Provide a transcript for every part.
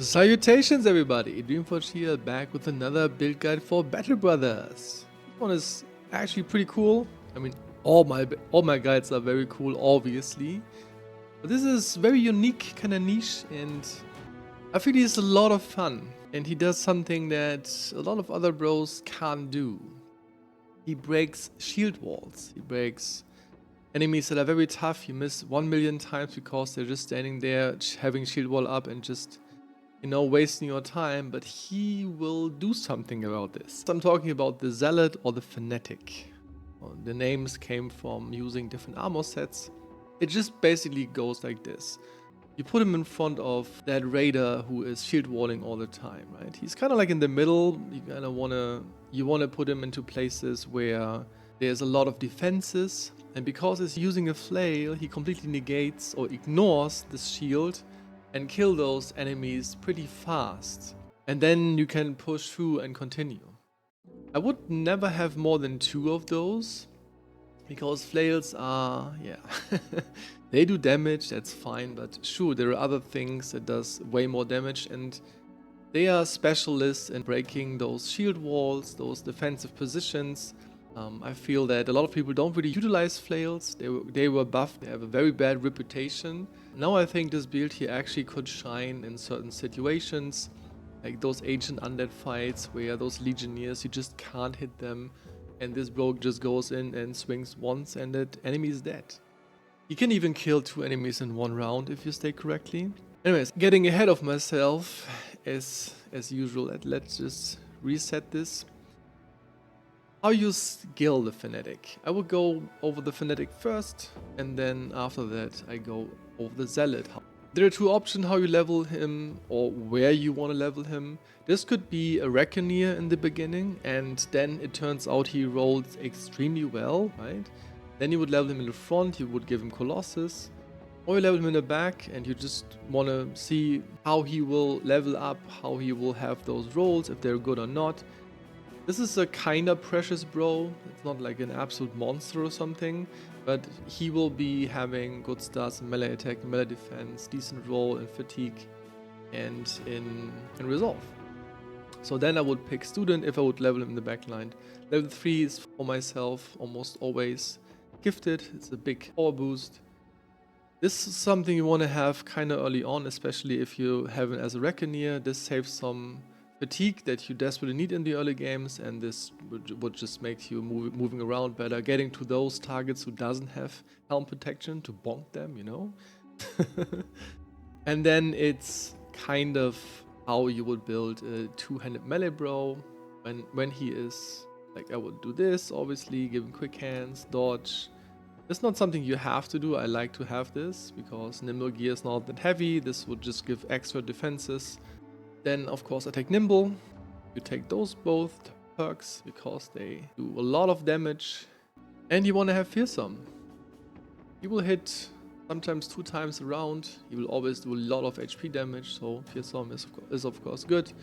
Salutations everybody, Dreamforge here, back with another build guide for Battle Brothers. This one is actually pretty cool. I mean, all my guides are very cool, obviously. But this is very unique, kind of niche, and I feel he's a lot of fun. And he does something that a lot of other bros can't do. He breaks shield walls. He breaks enemies that are very tough. You miss 1,000,000 times because they're just standing there, having shield wall up and just wasting your time, but he will do something about this. I'm talking about the Zealot or the Fanatic. Well, the names came from using different armor sets. It just basically goes like this. You put him in front of that raider who is shield walling all the time, right? He's kind of like in the middle. You wanna put him into places where there's a lot of defenses, and because he's using a flail, he completely negates or ignores the shield and kill those enemies pretty fast. And then you can push through and continue. I would never have more than 2 of those, because flails are, they do damage, that's fine, but sure, there are other things that does way more damage, and they are specialists in breaking those shield walls, those defensive positions. I feel that a lot of people don't really utilize flails. They were buffed, they have a very bad reputation. Now I think this build here actually could shine in certain situations, like those ancient undead fights where those legionnaires, you just can't hit them, and this bro just goes in and swings once and that enemy is dead. You can even kill 2 enemies in 1 round if you stay correctly. Anyways, getting ahead of myself as usual, let's just reset this. How you skill the Fanatic. I will go over the Fanatic first, and then after that I go over the Zealot. There are 2 options how you level him or where you want to level him. This could be a Reckoner in the beginning, and then it turns out he rolls extremely well, right? Then you would level him in the front, you would give him Colossus. Or you level him in the back and you just want to see how he will level up, how he will have those rolls, if they're good or not. This is a kinda precious bro. It's not like an absolute monster or something, but he will be having good stats in melee attack, melee defense, decent roll in fatigue, and in resolve. So then I would pick student if I would level him in the backline. Level 3 is for myself almost always gifted. It's a big power boost. This is something you want to have kinda early on, especially if you have it as a Reckoner. This saves some fatigue that you desperately need in the early games, and this would just make you moving around better, getting to those targets who doesn't have helm protection to bonk them, And then it's kind of how you would build a 2-handed melee bro when he is like, I would do this, obviously, give him quick hands, dodge. It's not something you have to do. I like to have this because nimble gear is not that heavy. This would just give extra defenses. Then, of course, I take Nimble. You take those both perks because they do a lot of damage. And you want to have Fearsome. He will hit sometimes 2 times a round. He will always do a lot of HP damage, so Fearsome is of course good.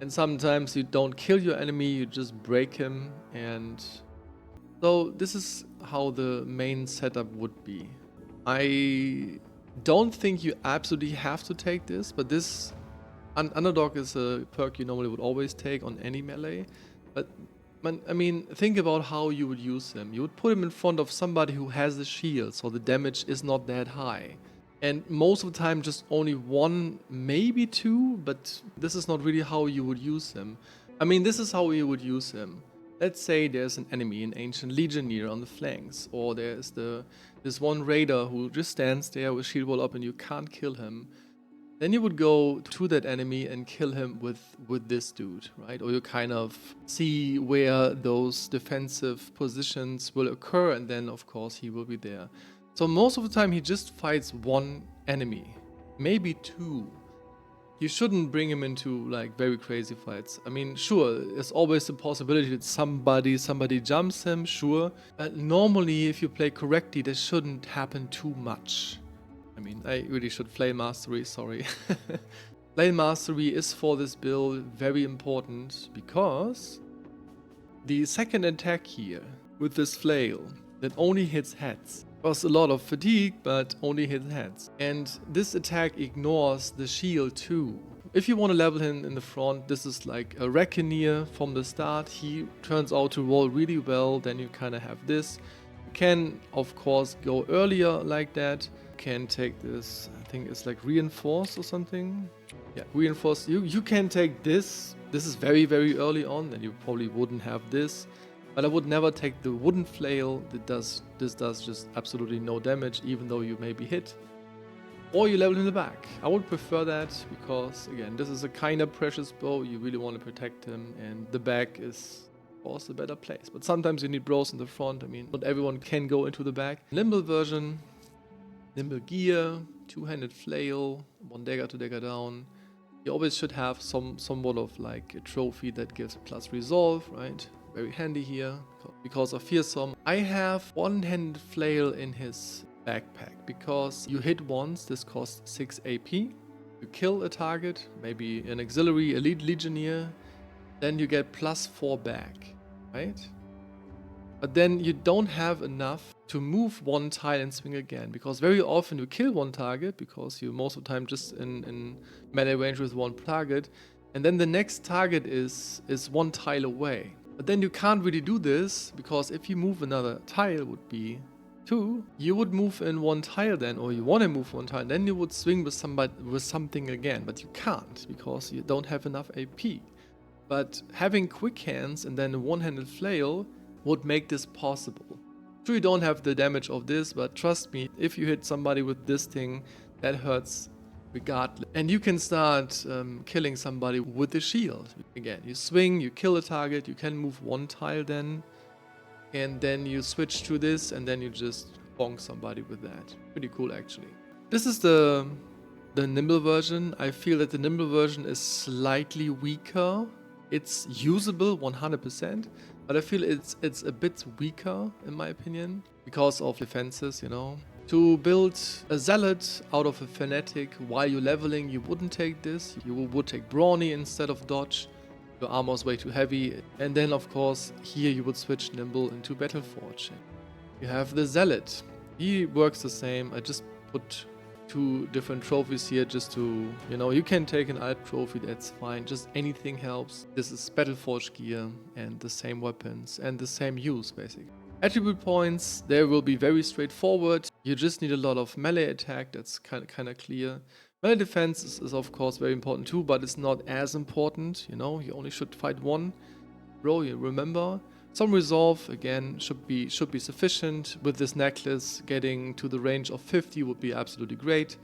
And sometimes you don't kill your enemy, you just break him. And so this is how the main setup would be. I don't think you absolutely have to take this, but this Underdog is a perk you normally would always take on any melee, but I mean, think about how you would use him. You would put him in front of somebody who has a shield, so the damage is not that high. And most of the time just only 1, maybe 2, but this is not really how you would use him. I mean, this is how you would use him. Let's say there's an enemy, an ancient legionnaire on the flanks, or there's this one raider who just stands there with shield wall up and you can't kill him. Then you would go to that enemy and kill him with this dude, right? Or you kind of see where those defensive positions will occur, and then of course he will be there. So most of the time he just fights 1 enemy, maybe 2. You shouldn't bring him into like very crazy fights. I mean, sure, there's always the possibility that somebody jumps him, sure. But normally if you play correctly, this shouldn't happen too much. I mean, I really should Flail Mastery, sorry. Flail Mastery is for this build very important because the second attack here with this flail that only hits heads costs a lot of fatigue but only hits heads. And this attack ignores the shield too. If you want to level him in the front, this is like a Reckoner from the start. He turns out to roll really well. Then you kind of have this. You can, of course, go earlier like that. You can take this, I think it's like Reinforce or something. Yeah, Reinforce. You can take this. This is very, very early on. Then you probably wouldn't have this. But I would never take the wooden flail. This does just absolutely no damage, even though you may be hit. Or you level in the back. I would prefer that because, again, this is a kind of precious bow. You really want to protect him, and the back is, of course, a better place. But sometimes you need bros in the front. I mean, not everyone can go into the back. Nimble version, nimble gear, two-handed flail, one dagger to dagger down. You always should have somewhat of like a trophy that gives plus resolve, right? Very handy here because of fearsome. I have one-handed flail in his backpack because you hit once, this costs 6 AP. You kill a target, maybe an auxiliary, elite legionnaire, then you get +4 back, right? But then you don't have enough to move one tile and swing again, because very often you kill one target because you most of the time just in melee range with one target, and then the next target is one tile away. But then you can't really do this because if you move another tile would be 2, you would move in one tile then, or you want to move one tile, then you would swing with something again, but you can't because you don't have enough AP. But having quick hands and then a one-handed flail would make this possible. Sure, you don't have the damage of this, but trust me, if you hit somebody with this thing, that hurts regardless. And you can start killing somebody with the shield. Again, you swing, you kill a target, you can move one tile then, and then you switch to this, and then you just bonk somebody with that. Pretty cool, actually. This is the nimble version. I feel that the nimble version is slightly weaker. It's usable 100%, but I feel it's a bit weaker in my opinion because of defenses, you know. To build a Zealot out of a Fanatic while you're leveling, you wouldn't take this. You would take Brawny instead of Dodge. Your armor is way too heavy. And then, of course, here you would switch Nimble into Battleforge. You have the Zealot. He works the same. I just put 2 different trophies here just to, you know, you can take an alt trophy, that's fine. Just anything helps. This is Battleforge gear and the same weapons and the same use, basically. Attribute points, they will be very straightforward. You just need a lot of melee attack, that's kind of clear. Melee defense is of course very important too, but it's not as important, you know, you only should fight one. Bro, you remember? Some resolve, again, should be sufficient. With this necklace, getting to the range of 50 would be absolutely great.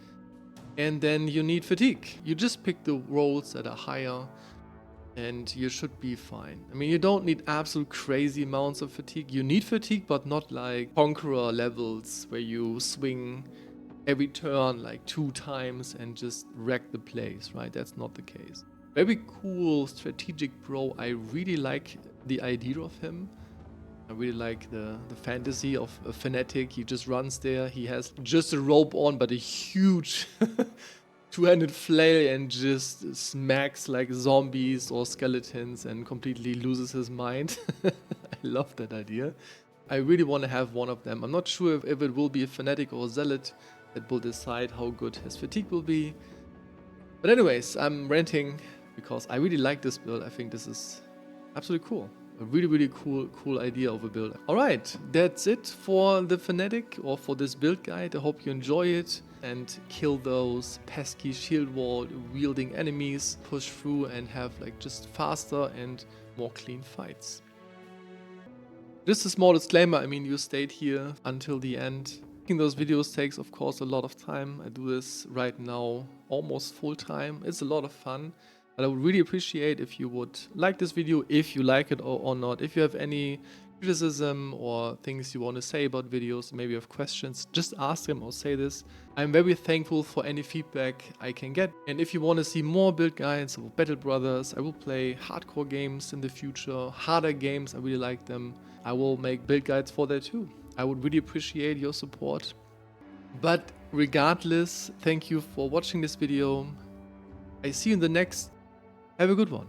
And then you need fatigue. You just pick the rolls that are higher, and you should be fine. I mean, you don't need absolute crazy amounts of fatigue. You need fatigue, but not like Conqueror levels, where you swing every turn like 2 times and just wreck the place, right? That's not the case. Very cool strategic bro. I really like the idea of him. I really like the fantasy of a Fanatic. He just runs there. He has just a rope on, but a huge two-handed flail and just smacks like zombies or skeletons and completely loses his mind. I love that idea. I really want to have one of them. I'm not sure if it will be a Fanatic or a Zealot that will decide how good his fatigue will be. But anyways, I'm ranting because I really like this build. I think this is absolutely cool. A really cool idea of a build. Alright, that's it for the Fanatic or for this build guide. I hope you enjoy it and kill those pesky shield wall wielding enemies, push through and have like just faster and more clean fights. Just a small disclaimer, I mean, you stayed here until the end. Making those videos takes of course a lot of time. I do this right now almost full time. It's a lot of fun. But I would really appreciate if you would like this video, if you like it or not. If you have any criticism or things you want to say about videos, maybe you have questions, just ask them or say this. I'm very thankful for any feedback I can get. And if you want to see more build guides of Battle Brothers, I will play hardcore games in the future, harder games, I really like them. I will make build guides for that too. I would really appreciate your support. But regardless, thank you for watching this video. I see you in the next. Have a good one.